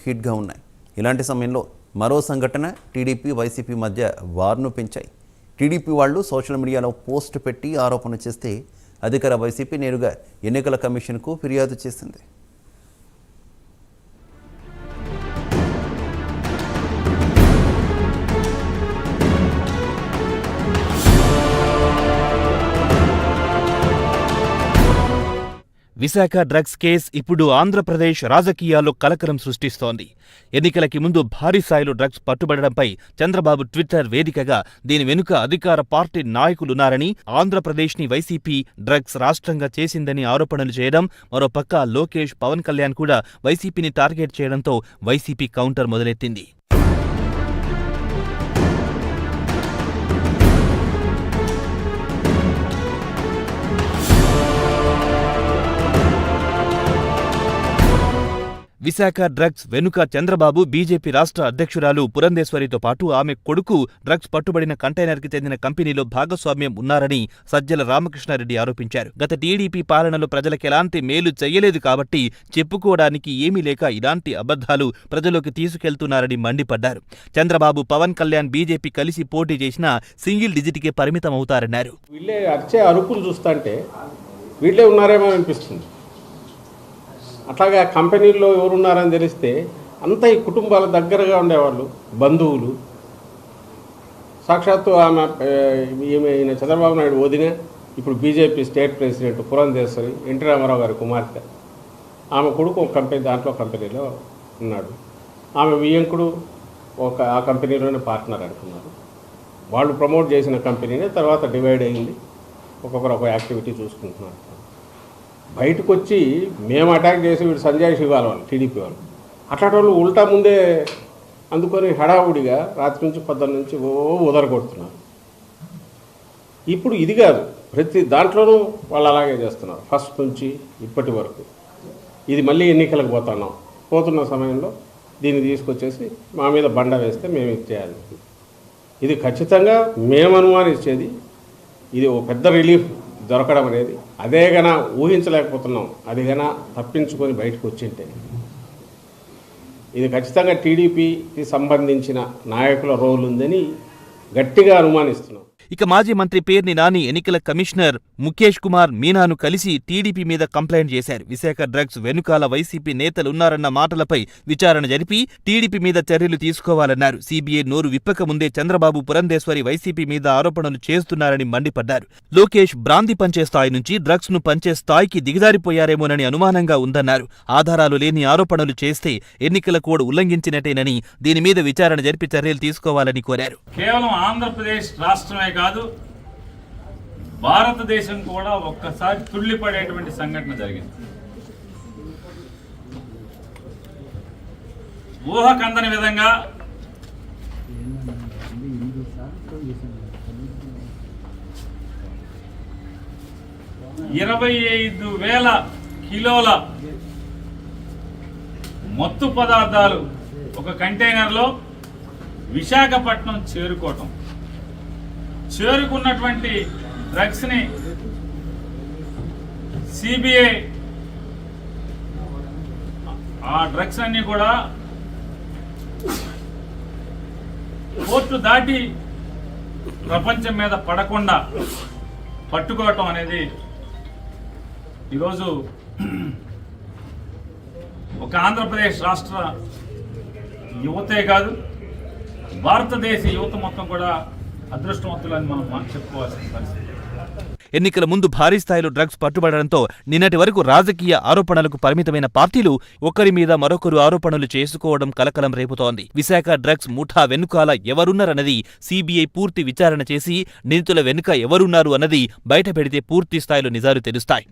హిట్గా ఉన్నాయి. ఇలాంటి సమయంలో మరో సంఘటన టీడీపీ వైసీపీ మధ్య వార్ను పెంచాయి. టీడీపీ వాళ్ళు సోషల్ మీడియాలో పోస్ట్ పెట్టి ఆరోపణ చేస్తే అధికార వైసీపీ నేరుగా ఎన్నికల కమిషన్కు ఫిర్యాదు చేసింది. విశాఖ డ్రగ్స్ కేసు ఇప్పుడు ఆంధ్రప్రదేశ్ రాజకీయాల్లో కలకలం సృష్టిస్తోంది. ఎన్నికలకి ముందు భారీ స్థాయిలో డ్రగ్స్ పట్టుబడడంపై చంద్రబాబు ట్విట్టర్ వేదికగా దీని వెనుక అధికార పార్టీ నాయకులున్నారని, ఆంధ్రప్రదేశ్ని వైసీపీ డ్రగ్స్ రాష్ట్రంగా చేసిందని ఆరోపణలు చేయడం, మరోపక్క లోకేష్, పవన్ కళ్యాణ్ కూడా వైసీపీని టార్గెట్ చేయడంతో వైసీపీ కౌంటర్ మొదలెత్తింది. విశాఖ డ్రగ్స్ వెనుక చంద్రబాబు, బీజేపీ రాష్ట్ర అధ్యక్షురాలు పురంధేశ్వరితో పాటు ఆమె కొడుకు డ్రగ్స్ పట్టుబడిన కంటైనర్కి చెందిన కంపెనీలో భాగస్వామ్యం ఉన్నారని సజ్జల రామకృష్ణారెడ్డి ఆరోపించారు. గత టీడీపీ పాలనలో ప్రజలకెలాంటి మేలు చెయ్యలేదు కాబట్టి చెప్పుకోవడానికి ఏమీ లేక ఇలాంటి అబద్ధాలు ప్రజలోకి తీసుకెళ్తున్నారని మండిపడ్డారు. చంద్రబాబు, పవన్ కళ్యాణ్, బీజేపీ కలిసి పోటీ చేసినా సింగిల్ డిజిట్కే పరిమితమవుతారన్నారు. వీళ్ళే అరిచే అరుపులు చూస్తుంటే వీళ్ళే ఉన్నారేమో అనిపిస్తుంది. అట్లాగా కంపెనీల్లో ఎవరున్నారని తెలిస్తే అంతా ఈ కుటుంబాల దగ్గరగా ఉండేవాళ్ళు, బంధువులు. సాక్షాత్తు ఈమె చంద్రబాబు నాయుడు వదిన, ఇప్పుడు BJP state president Purandeswari, NT Rama Rao గారి కుమార్తె. ఆమె కొడుకు ఒక కంపెనీలో ఉన్నాడు. ఆమె వియ్యంకుడు ఆ కంపెనీలోనే పార్ట్నర్ అనుకున్నారు. వాళ్ళు ప్రమోట్ చేసిన కంపెనీనే తర్వాత డివైడ్ అయింది. ఒక్కొక్కరు ఒక యాక్టివిటీ చూసుకుంటున్నారు. బయటకు వచ్చి మేము అటాక్ చేసి వీడు సంజయ్ శివాల వాళ్ళు, టీడీపీ వాళ్ళు, అట్లాంటి వాళ్ళు ఉల్టా ముందే అందుకొని హడావుడిగా రాత్రి నుంచి పొద్దున్న నుంచి ఉదరగొడుతున్నారు. ఇప్పుడు ఇది కాదు, ప్రతి దాంట్లోనూ వాళ్ళు అలాగే చేస్తున్నారు. ఫస్ట్ నుంచి ఇప్పటి వరకు ఇది మళ్ళీ ఎన్నికలకు పోతున్న సమయంలో దీన్ని తీసుకొచ్చేసి మా మీద బండ వేస్తే మేము ఇచ్చేయాలి. ఇది ఖచ్చితంగా మేము అనుమానించేది. ఇది ఒక పెద్ద రిలీఫ్ దొరకడం అనేది అదే గన ఊహించలేకపోతున్నాం. అది గన తప్పించుకొని బయటకు వచ్చింటే ఇది ఖచ్చితంగా టీడీపీకి సంబంధించిన నాయకుల రోల్ ఉందని గట్టిగా అనుమానిస్తున్నాం. ఇక మాజీ మంత్రి పేర్ని నాని ఎన్నికల కమిషనర్ ముఖేష్ కుమార్ మీనాను కలిసి టీడీపీ మీద కంప్లైంట్ చేశారు. విశాఖ డ్రగ్స్ వెనుకాల వైసీపీ నేతలున్నారన్న మాటలపై విచారణ జరిపి టీడీపీ మీద చర్యలు తీసుకోవాలన్నారు. సీబీఐ నోరు విప్పక ముందే చంద్రబాబు, పురంధేశ్వరి వైసీపీ మీద ఆరోపణలు చేస్తున్నారని మండిపడ్డారు. లోకేష్ బ్రాంతి పంచే స్థాయి నుంచి డ్రగ్స్ ను పంచే స్థాయికి దిగజారిపోయారేమోనని అనుమానంగా ఉందన్నారు. ఆధారాలు లేని ఆరోపణలు చేస్తే ఎన్నికల కోడ్ ఉల్లంఘించినట్టేనని దీని మీద విచారణ జరిపి చర్యలు తీసుకోవాలని కోరారు. కేవలం ఆంధ్రప్రదేశ్ రాష్ట్రమే కాదు, భారతదేశం కూడా ఒక్కసారి తుళ్ళిపడేటువంటి సంఘటన జరిగింది. ఊహకందని విధంగా 25,000 కిలోల మత్తు పదార్థాలు ఒక కంటైనర్లో విశాఖపట్నం చేరుకున్నటువంటి డ్రగ్స్ని సిబిఐ ఆ డ్రగ్స్ అన్ని కూడా కోర్టు దాటి ప్రపంచం మీద పడకుండా పట్టుకోవటం అనేది ఈరోజు ఒక ఆంధ్రప్రదేశ్ రాష్ట్ర యువతే కాదు, భారతదేశ యువత మొత్తం కూడా అదృష్టవంతులని మనం చెప్పుకోవాల్సిన పరిస్థితి. ఎన్నికల ముందు భారీ స్థాయిలో డ్రగ్స్ పట్టుబడడంతో నిన్నటి వరకు రాజకీయ ఆరోపణలకు పరిమితమైన పార్టీలు ఒకరి మీద మరొకరు ఆరోపణలు చేసుకోవడం కలకలం రేపుతోంది. విశాఖ డ్రగ్స్ ముఠా వెనుకాల ఎవరున్నారన్నది సీబీఐ పూర్తి విచారణ చేసి నిందితుల వెనుక ఎవరున్నారు అన్నది బయటపెడితే పూర్తి స్థాయిలో నిజాలు తెలుస్తాయి.